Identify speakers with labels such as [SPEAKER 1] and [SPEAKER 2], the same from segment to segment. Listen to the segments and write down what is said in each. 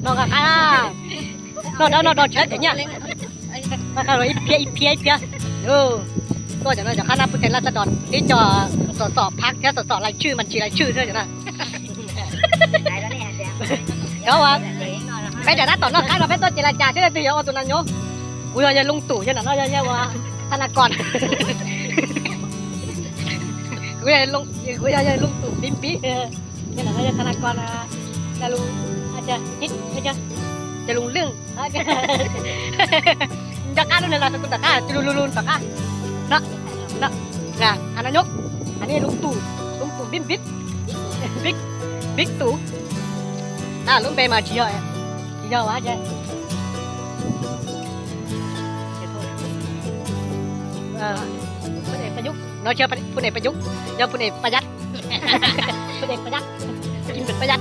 [SPEAKER 1] nó cả nó chết thế nhá nó cả rồi ít phía tôiจะจะข้านาพุทธราชดรนี่จอสอบพักแค่สอบรายชื่อมันชื่อรายชื่อเท่านั้นก็ว่าไปแต่ละตอนนอกข้าเราไปต้นเจรจาใช่ไหมตีเอาตัวนั้นโยกูจะลุงตู่ใช่ไหมเราจะว่าธนากรกูจะลุงตู่ปิ๊มปิ๊ใช่ไหมเราจะธนากรจะลุงอาจจะนิดจะลุงเรื่องจะข้าด้วยนะสกุลตะข้าจะลุนตะข้านะอันนั้นยกอันนี้ลุงตู่บิ๊กตู่ลุงไปมาชี้เยอะวะเจ้พลเอกประยุกต์เราเชื่อพลเอกประยุกต์เยอะพลเอกประยัดพลเอกประยัดกินเป็นประยัด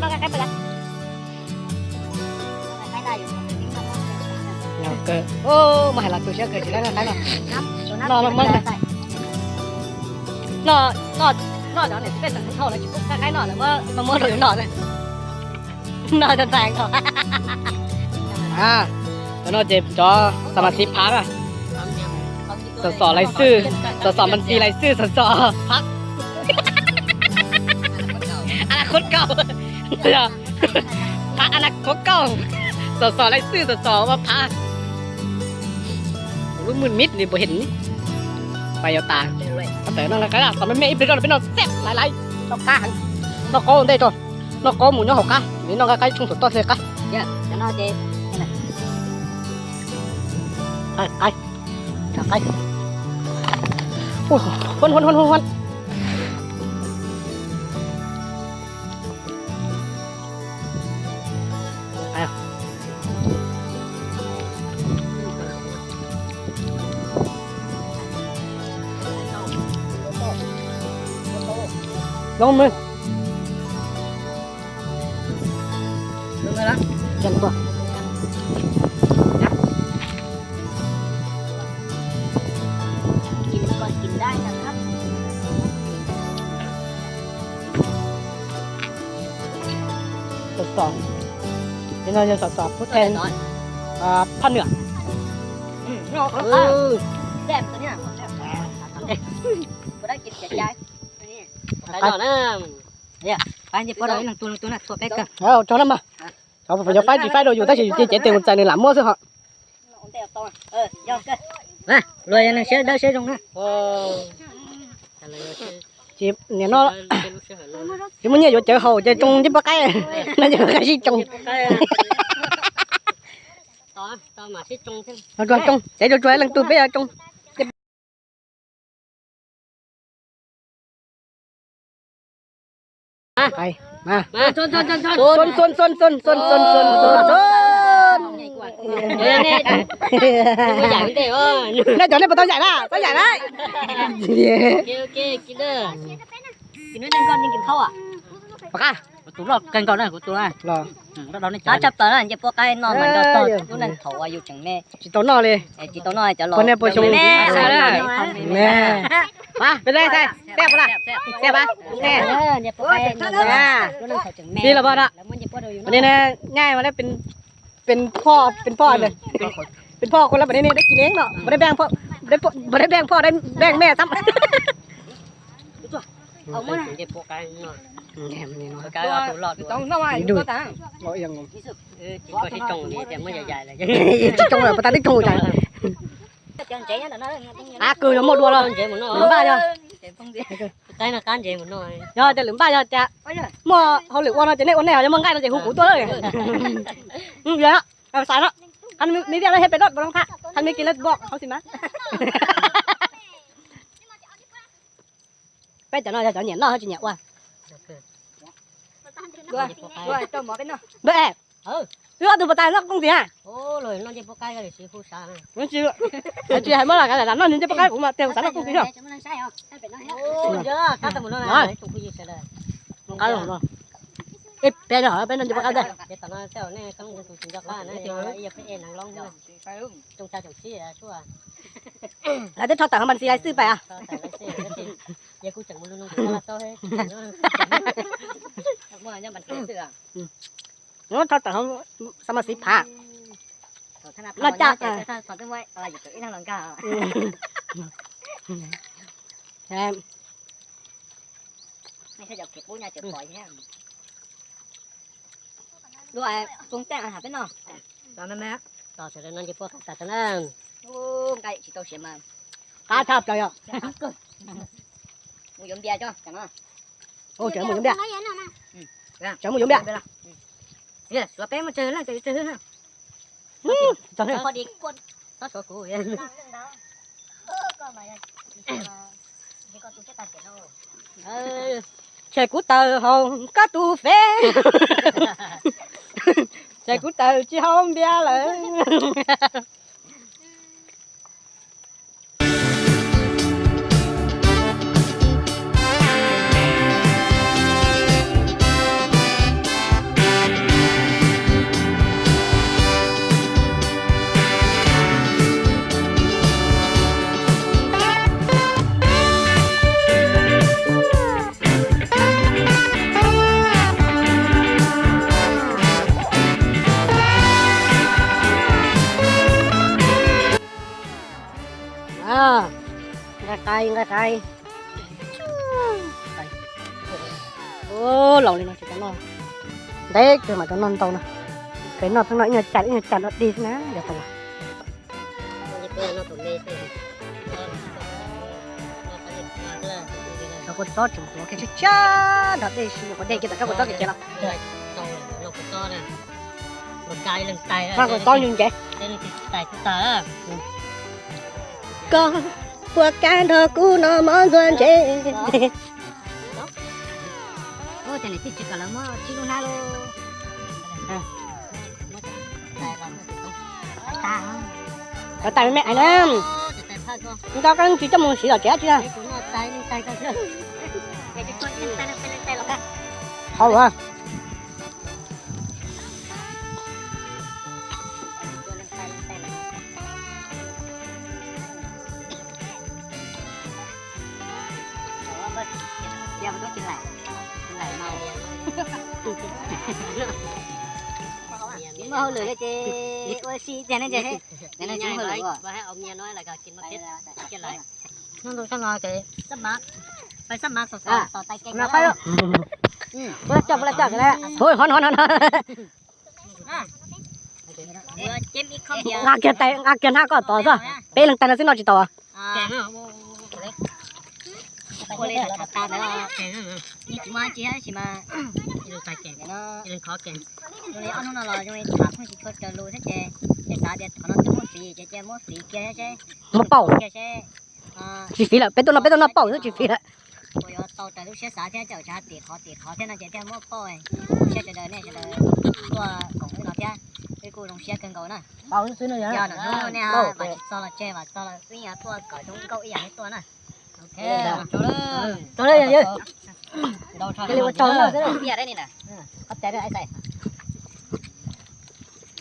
[SPEAKER 1] ต้องการประยัดโอ้มาให้เราตัวเชื่อเกิดจีแล้วนะใครหรอมันนอเดี๋ยวเนี่ยเป็นสังเท่าเลยจิ๊บใครหน่อแล้วว่ามาเมื่อเราอยู่หน่อเลยนอจะแตงเขาแล้วนอเจ็บจอสมาชิกพักสอไรซื่อสอบัญชีไรซื่อสอพักอนาคตเก่าพักอนาคตเก่าสอไรซื่อสอว่าพักรู้มือมิดนี่บ่เห็นไปเอาตาแต่นั่นแหละก็ตอนมันไม่เป็นนอนแซ่บหลายๆนอกกาหนอกโก้ได้จ้ะนอกโก้หมูเนื้อหกกานี่นอกใกล้ชุ่มสุดต้นเลยกะเนี่ยจะนอนเจ๊ไก่โอ้โหวนลงมือนะจังตัวกินก่อนกินได้นะครับสอบนี่เราจะสอบผู้แทนภาคเหนือแซ่บตัวเนี้ยก็ได้กินแจกจ่ายไปต่อนะเนี่ยไปเดี๋ยวพอเราหลังตัวน่ะตัวแป๊กกันcho nó mà cho phải phải đồอยู่ถ้าchỉ tiền mộtใจnày làm mua thôi họ nè rồi này sẽ đỡ sẽ trong nè chị nhà nó chị muốn nhiều chợ hồ chợ trong chứ bao cái nó giờ cái gì trong to mà sẽ trong thêm trong chạy được rồi lần tôi bây giờ trongไปมาชนเนี่ยใหญ่ไม่ได้น่าจะได้ปลาตัวใหญ่ละตัวใหญ่ได้โอเคกินเด้อกินด้วยกันยังกินข้าวอ่ะปากกาตัวรอกันก่อนนะตัวน่ะรอแล้วเราเนี่ยจับตัวนั่นจะพวกไก่นอนมันตัวตัวนั้นเขาอายุจังแม่จีตัวนอนเลยจีตัวนอนจะรอคนเนี่ยปชงแม่ใช่เลยแม่มาเป็นไรใช่แซ่บปะแซ่บปะแซ่บเนี่ยพวกไก่นอนตัวนั้นเขาจังแม่นี่ละบ่ละวันนี้นะง่ายมาแล้วเป็นพ่อเลยเป็นพ่อคนละแบบนี้ได้กินเองเนาะไม่ได้แบ่งพ่อได้แบ่งพ่อได้แบ่งแม่ซ้ำเอามาเก็บพวกไก่เนาะแง่นี่เนาะไก่เอาตัวรอดต้องน้อยดูตาร้อยยังงงจริงก็ที่จงนี่แต่ไม่ใหญ่ๆเลยจงเลยปะตาที่จงใหญ่cười nó một đùa rồi lửm ba chưa cái là can gì một nồi rồiจะlửm ba chưa cha mua họ lửm qua nó chỉ này con này cho măng gai nó chỉ hú củ tôi thôi vậy đó làm sao đó anh mấy đứa nó hết bé đốt vào trong khác anh mấy kia nó bọ không xin má bé cho nó cho nhẹ nó chỉ nhẹ qua rồi cho mở bên nó bé đưa từ tay nó không gì à ô rồi nó chỉ bóc cái để xíu xa này nó chưa hay mới là cái này nó nên chỉ bóc cái cũng mà tiêu sẵn nó không gì đâu ô chưa cá tôm nó này chụp cái gì đây cá rồi ít bé nữa bé nên chỉ bóc cái đây để tao nó theo này không có tụi cho cá này thì nó giờ phải em nắng long nữa trong cha chồng xí à chú à là để cho tao mình xí ai xí phải à giờ cô chẳng muốn luôn nó là to hết mua nhà mình xí à nó cho tao sao mà xịt phá
[SPEAKER 2] nó chắc à sao cái vậy là gì năng lượng cao
[SPEAKER 1] em
[SPEAKER 2] này sẽ dọc kịp bố nhà chụp bỏi nhé đuổi xuống tẹn hả biết nào
[SPEAKER 1] tao nói mẹ tao sẽ lên chỉ phố cả tao nên
[SPEAKER 2] cái chỉ tao xem mà
[SPEAKER 1] cá tháp rồi ạ
[SPEAKER 2] mua giống bia cho chẳng không
[SPEAKER 1] ô chở một giống bia chở một giống bia
[SPEAKER 2] nè số bé mà chơi là cái chơi ha
[SPEAKER 1] chở thêm
[SPEAKER 2] có đi con nó số cũ vậy
[SPEAKER 1] chơi cú tờ hồng cá tu phê chơi cú tờ chỉ không bia lại ngay tay ô lẩu lên nó chỉ có nó đấy cứ mà cho non tàu nè cái nó thằng nó chặt nó đi nè để tàu nó có tốt chúng nó cái cha đó đây xin có đây kita có tốt cái gì nào
[SPEAKER 2] nó có to nè một cái lên tay
[SPEAKER 1] nó có to như vậy
[SPEAKER 2] lên tay của ta
[SPEAKER 1] con qua cá thơ cũ nó món duyên chế
[SPEAKER 2] ô thế này thì chỉ cả là mà chỉ luôn halo
[SPEAKER 1] có tay mẹ anh em chúng ta cần chỉ cho một xí là chết chưa không à
[SPEAKER 2] giờ mình có chừng lại màu màu lửa chứ ôi xí thế này chứ thế này chúng hơi lửa và hai ông nghe nói là cả chín mất hết cái lại nó rồi sao nói cái sắp mát phải sắp mát sò tay keng
[SPEAKER 1] nó phải bữa chọc cái này thôi hon
[SPEAKER 2] chém ít không
[SPEAKER 1] ngạc kia ha có to rồi bé lần tay nó xin nó chỉ to
[SPEAKER 2] cô lên là ta đó như chúng ta chỉ mà
[SPEAKER 1] nó tay kẹn
[SPEAKER 2] nó
[SPEAKER 1] khó kẹn
[SPEAKER 2] rồi ăn nó là rồi thả không chỉ cho chờ lùi thế chứ cái xã điện nó cứ muốn phì chứ muốn phì kia chứ
[SPEAKER 1] một bầu
[SPEAKER 2] kia chứ
[SPEAKER 1] chỉ phí là bé tôi nó bầu nó chỉ phí là
[SPEAKER 2] rồi tàu tại lúc xe xã thế chở cha tiệt khó thế nào chạy theo mua bầu xe chờ đợi này chờ đợi tua cổng cái nào thế cái cô đồng xe cần cầu nè
[SPEAKER 1] bầu xíu nữa
[SPEAKER 2] giờ nó nè mà sau là chơi mà sau là cái nhà tua cởi trong câu ý dạng tua nè
[SPEAKER 1] cho đây vậy
[SPEAKER 2] đâu cho cái cho nó cái bia đấy nè hấp trái đấy ai xài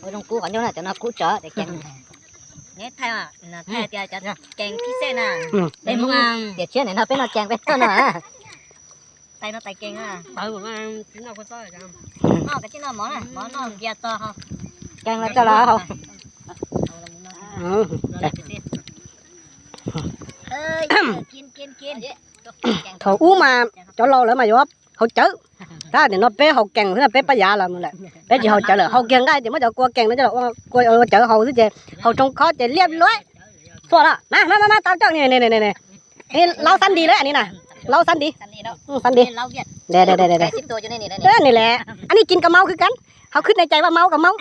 [SPEAKER 2] ôi trong cũ còn nhau nè cho nó cũ trở để kèm nhé thay mà thay tia cho kèm phi xe nè đây muốn để chuyện này nó phải nó kèm với nó nè tay nó tay kèm à
[SPEAKER 1] nó có to rồi
[SPEAKER 2] cái chứ nó món này món nó bia to không
[SPEAKER 1] kèm là cho là không
[SPEAKER 2] ơi kiên
[SPEAKER 1] thầu ú mà cho lâu nữa mà vô hậu chớ ta thì nó bé hậu kèn thế bé bây giờ là lại bé chỉ hậu chớ là hậu kèn ngay thì mới cho qua kèn nó cho qua chớ hậu thế chứ hậu trong khó thì liệp lưới xua đó nè tao cho này lau xanh đi đấy anh nè lau xanh đi xanh đi đây này lẹ anh đi chín cà mau cứ cắn hậu khít này chạy vào máu cà mau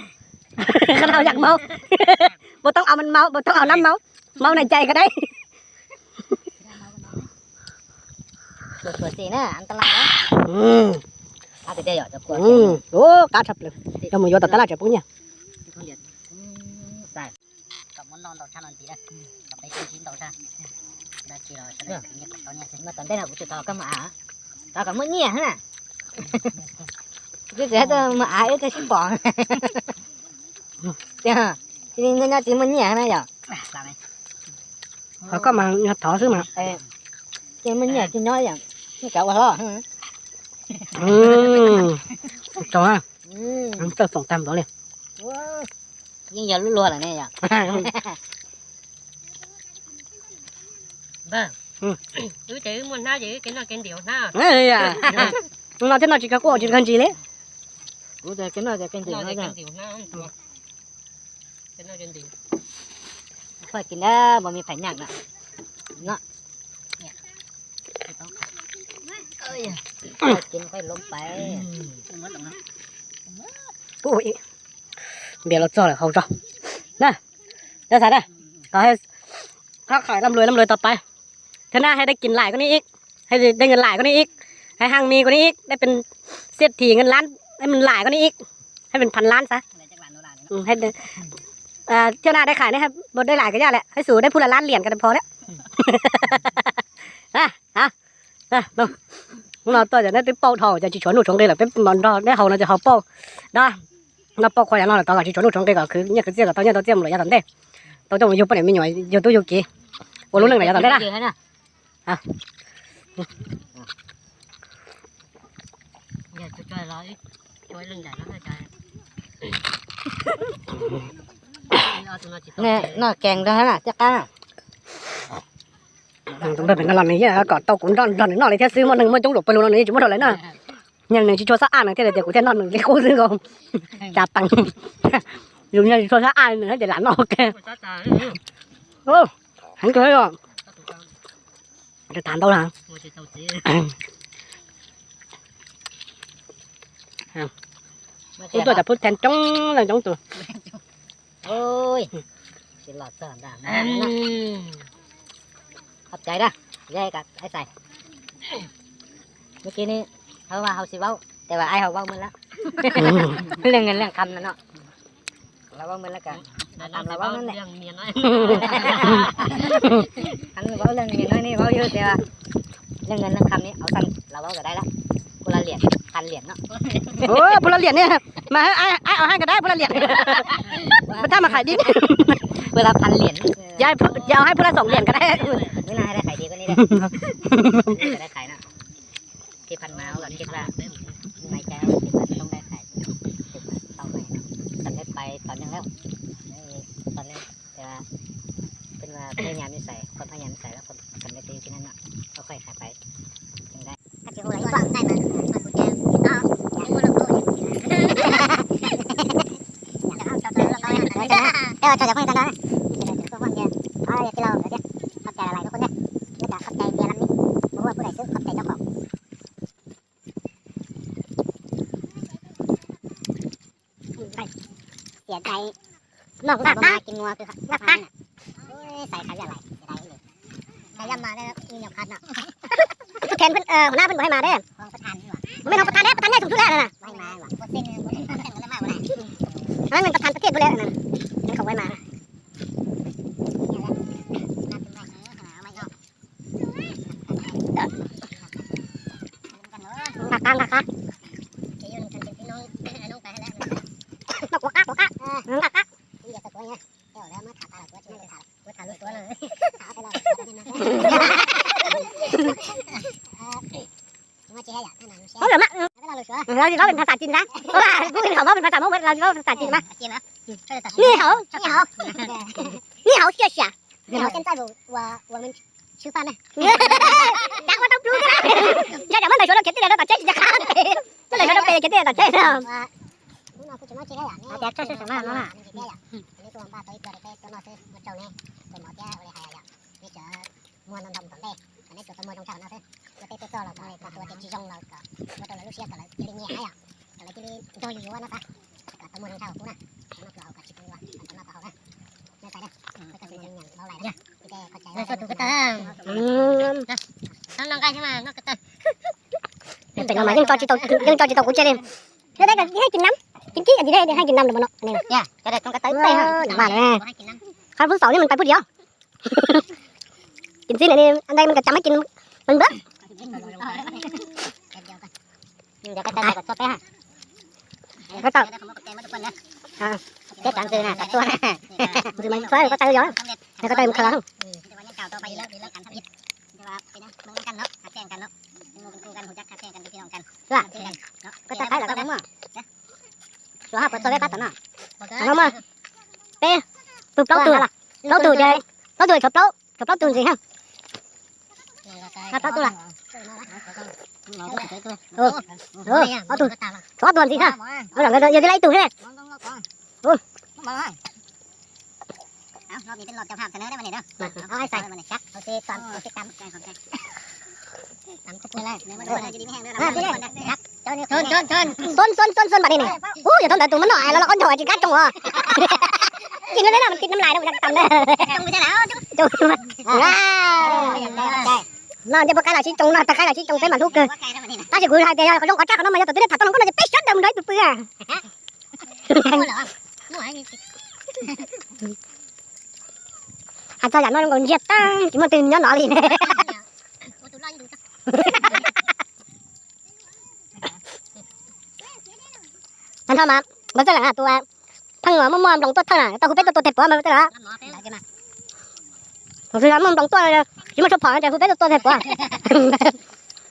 [SPEAKER 1] cái nào giặt máu bộ tông ao mình máu bộ tông ao năm máu này chạy cái đấy
[SPEAKER 2] chuột gì nữa anh ta lại đó thì đây rồi chuột
[SPEAKER 1] ô cá sập luôn cho mình vô tập ta lại chụp nha
[SPEAKER 2] còn món non đầu cha non tí đây còn cái chín đầu cha đã chỉ rồi sẽ được nhặt tao nhặt mà tận đây là của tao cơ mà tao còn mới nhẹ hả cái gì đó mà ai cái xin bỏ nha thì người nhà chỉ mới nhẹ này giờ
[SPEAKER 1] họ có mà nhặt thỏ xứ mà
[SPEAKER 2] chỉ mới nhẹ chỉ nói vậy cái cậu lo
[SPEAKER 1] trời ơi เติมส่งตามตัวเลย
[SPEAKER 2] ยิ่งอย่ารัวๆล่ะเนี่ยvâng cứ chỉ muốn na gì cái điều na
[SPEAKER 1] ấy à nó thế nào chỉ có cô chỉ cần gì đấy
[SPEAKER 2] cũng thế cái nào cái điều na
[SPEAKER 1] cái
[SPEAKER 2] nào cái điều phảiกินแล้วบ่มีไผหนักน่ะเนาะกินค่อยล้มไปหมดแล้วเนาะ
[SPEAKER 1] ui bây giờ cho lại không cho nè ra sao đây có hay các khải làm lườiต่อไปthế nàoให้ได้กินหลายกว่านี้อีกให้ได้เงินหลายกว่านี้อีกให้ห้างมีกว่านี้อีกได้เป็นเศรษฐีเงินล้านให้มันหลายกว่านี้อีกให้เป็นพันล้านซะให้เจ้าหน้าได้ขายนะครับบดได้หลายก็ยากแหละให้สูได้พูละล้านเหรียญกันพอแล้วđâu nó tôi giờ nó tới bao thầu chỉ chuẩn nụ trong đây là cái món đó cái hầu nóจะhầu bao đó nó bao khoai nó là tao chỉ chuẩn nụ trong đây cả cứ như cái gì là tao nhớ tao tiêm rồi ra tận đây tao trong mình vô bên này mình nhảy vô tôi vô kì vô luôn này ra tận đây đó à
[SPEAKER 2] giờ tôi chơi lại chơi lưng dài lắm trời nè nó kèn đó hả chắc á
[SPEAKER 1] chúng ta phải làm này nhá còn tao cũng đòn nó này theo xứ mà đừng mà chống lụcไปluôn này chúng nó lấy nè nhưng này chỉ cho sát ăn này thế là để của thế non cái khô xứ không chả tăng dùng như cho sát ăn nữa để làm nó ok ô hắn cười rồi để tàn đâu nào chúng tôi đã phút thèn trong là trong tụi
[SPEAKER 2] ôi chỉ là sợ đảmขอบใจนะยายกับไอ้ใส่เมื่อกี้นี้เขาว่าเขาสิเว้าแต่ว่าไอ้เขาเว้ามึนแล้วเรื่องเงินเรื่องคำนั่นเนาะเราเว้ามึนแล้วกันตามเราเว้านั่นแหละเมียน้อยอันเว้าเรื่องเมียน้อยนี่เว้าเยอะแต่ว่าเรื่องเงินเรื่องคำนี้เอาสั้นเราเว้าก็ได้ละคนละเหรียญ1,000 เหรียญเนาะ
[SPEAKER 1] โอ้พลเหรียญเนี่ยมาไอ้เอาให้ก็ได้พลเหรียญมันถ้ามาขายดิ้น
[SPEAKER 2] เวลา1,000 เหรียญ
[SPEAKER 1] ยายให้พลละ2 เหรียญก็ได้
[SPEAKER 2] ไม่น่าให้ได้ขายดีกว่านี้เลยจะได้ขายนะที่พันมาเราคิดว่าในใจเราคิดว่าต้องได้ขายต้องไปตอนนี้ไปตอนนึงแล้วตอนนี้จะเป็นว่าพยายามนิสัยคนพยายามนิสัยแล้วคนทำได้ดีที่นั่นน่ะก็ค่อยขายไปยังได้ถ้าจะโอ้ยว่างได้มากูแจเอาอย่างนี้เราโตอย่างนี้เออจะจะคุยกันนะจะคุยกันอ๋อที่เราเดี๋ยวเข้าใจอะไรทุกคนเนี่ยนี่จะเข้าใจเดียร์ลำนี้เพราะว่าผู้ใดซื้อเข้าใจเจ้าของเสียใจนอกจากมากินงัวคือนักตั้งใส่ขายอะไรใส่เลยใส่ยำมาได้มีหยาบคันอ่ะทุกแขนเพิ่นหัวหน้าเพิ่นบอกให้มาเด้อของประธานนี่หว่าไม่น้องประธานเด้อประธานใหญ่สุดแล้วน่ะไม่มาหว่าบ่เซ็นบ่เซ็นก็เลยมาบ่ได้อันนั้นเป็นประธานประเทศผู้แล้วนั่นนั่นเขาไว้มาตังค่ะจะยืนกันเป็นพี่น้องน้องไปแล้วตกหัวกักกักอย่าตะโกนไงเดี๋ยวแล้วมาขาตาตัวจริงเลยขาลูกตัวเลยขาไปเลยมาเจ๊อยากให้หนังเจ๊เขาเหลือมากเราจะเล่าเป็นภาษาจีนนะเพราะว่าพูดเขาว่าเป็นภาษามงคลเราจะเล่าเป็นภาษาจีนมั้ยจีนเหรอนี่เขาเชี่ยเชี่ย你好，现在我们吃饭呢。讲我都不知道。要讲我来说，肯定来到这里就看。这来说都被肯定到这了。我不怎么知道呀。啊，这是什么妈妈？你说我爸对个的被多少次我走呢？对毛家我的还呀，你这摸弄弄懂的，那就摸弄找那是，我对做了，那ตัวที่จงเราก็我到了路线ก็เลยที่นี่หายอ่ะก็เลยที่นี่จอยอยู่ว่านะซะก็ตัว摸弄找กูนะ那ก็เอาก็คิดว่าอันนั้นก็เอานะไม่ใส่นะไม่ต้องเป็นอย่างเบาไหลนะนี่ก็ถูกกระตังน้องๆกันใช่ไหมน้องกระตังเป็นอะไรยังจอจิตกูเจริญจะได้กันให้กินน้ำกินกี้อันนี้ได้ให้กินน้ำเดี๋ยวมันเนาะนี่เนี่ยจะได้ต้องกระตังไปฮะมาเลยข้าวผู้สาวนี่มันไปผู้เดียวกินซีนี่อันใดมันก็จำไม่กินมันเบ้อเดี๋ยวกระตังก็ชอบไปฮะกระตังcái tặng từ nè,ตัวnè, thì mình phơi có tay gió, thì có tay mình khờ không? Chàoไปแล้วกันทำอิฐแต่ว่าเป็นมึงกันเนาะหาแข่งกันเนาะมึงกันหัวจักหาแข่งกันพี่น้องกันว่าก็จะใครล่ะก็ผมอ่ะ số hai số cái tận à nó mà pe tụt lâu tụt lâu tụt chơi lâu tụt chụp lâu tụt gì ha lâu tụt là lâu tụt xóa tuần gì ha nó là giờ lấy tụt thế nó bị tên lọt trong hàm thế nữa đấy mà này đó có ai xài mà này chắc ok toàn ok cắm tắm chút lại nếu mà đồ này đi hang nữa là xuân bạn này giờ thôn tụi mình nói là con trò chỉ cắt trong à chỉ nó đấy là mình tìm năm lại đâu mình tầm đây trong cái nào nóจะประกาศอาชีพจงนะประกาศอาชีพจงเป็นมันทุกข์ถ้าจะคุยไทยแต่เขาต้องกระชักเขาต้องมาจะตัวนี้ถัดต้นก็จะไปช็อตเดิมเลยเปื่อยหันใจอย่างน้อยมันเย็ดตั้งกี่มันตื่นย้อนหนอเลยเนี่ยนั่นเท่ามาเมื่อเจ้าหลังตัวทั้งหัวมันมอมลงตัวเท่าน่ะตัวคุณเป็นตัวเต็มปอมันเป็นตัวคือมันลงตัวเลยที่มันชอบผ่อนแต่คุณเป็นตัวเต็มปอ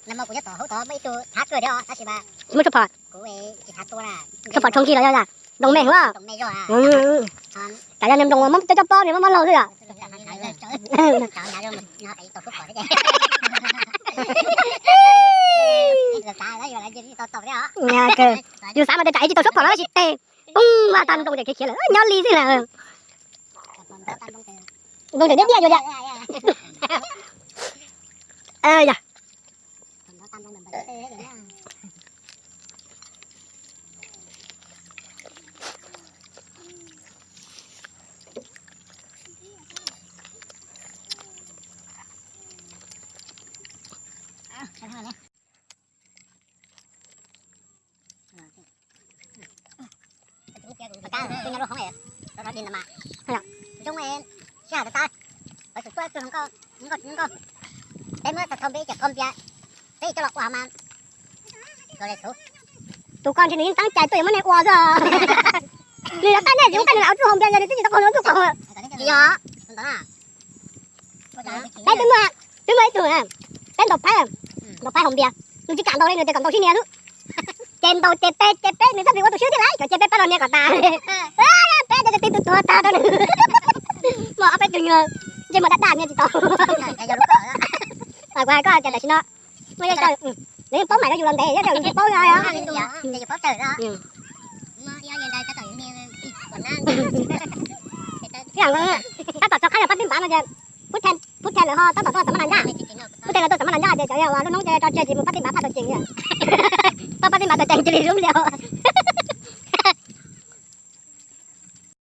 [SPEAKER 2] แล้วมันกูจะต่อเขาต่อไม่ตัวทักเลยเดี๋ยวทักสิบ้ามันชอบผ่อนกูเองจะทักตัวน่ะชอบผ่อนชงกี่แล้วจ้ะลงแม่ว่าแต่ยังลงมันจะป้อนเนี่ยมันเราด้วยอ่ะอยู่สามมันจะจ่ายที่ตัวชอบผ่อนแล้วจิตเตะปุ้งมาตันตรงเด็กเขียนเลยย้อนลีสินะตรงเด็กเดียวอยู่เนี่ยจ้ะเป็นยังไงของเอ๋เราดินมาจงเอ๋ชาติตายไปสุดตัวของก็แต่เมื่อจะทำไปจากคอมเปียที่จะหลอกว่ามันก็เลยสู้ตัวก่อนที่นี่ตั้งใจตัวยังไม่ในอัวจ้ะนี่แล้วตั้งใจยังตั้งใจเอาตัวคอมเปียจะได้ที่จะคนรู้ตัวเขากี่อ่ะได้ถึงเมื่อตัวน่ะเป็นดอกไผ่คอมเปียมึงจะการตัวนี้หรือจะการตัวที่เนี่ยลูกเจนโตเจเป้นี่ถ้าถือว่าตัวชื่อที่ไรก็เจเป้ไปเราเนี่ยก็ตาเป้จะติดตัวตาตัวนึงหมอเอาไปถึงเจมาด่าเนี่ยจิตโตqua có chờ đợi nó mới cho để bố mày nó vô làm thế chứ đừng bố ra á để bố trời đó cái thằng ta tỏ cho khai là bắt đến bán là phút then là ho ta tỏ cho tấm anh ra phút then là tôi tấm anh ra để cho nó nóng cho chơi gì mà bắt đến bán phải được chuyện vậy ta bắt đến bán được chuyện chỉ đi đúng liệu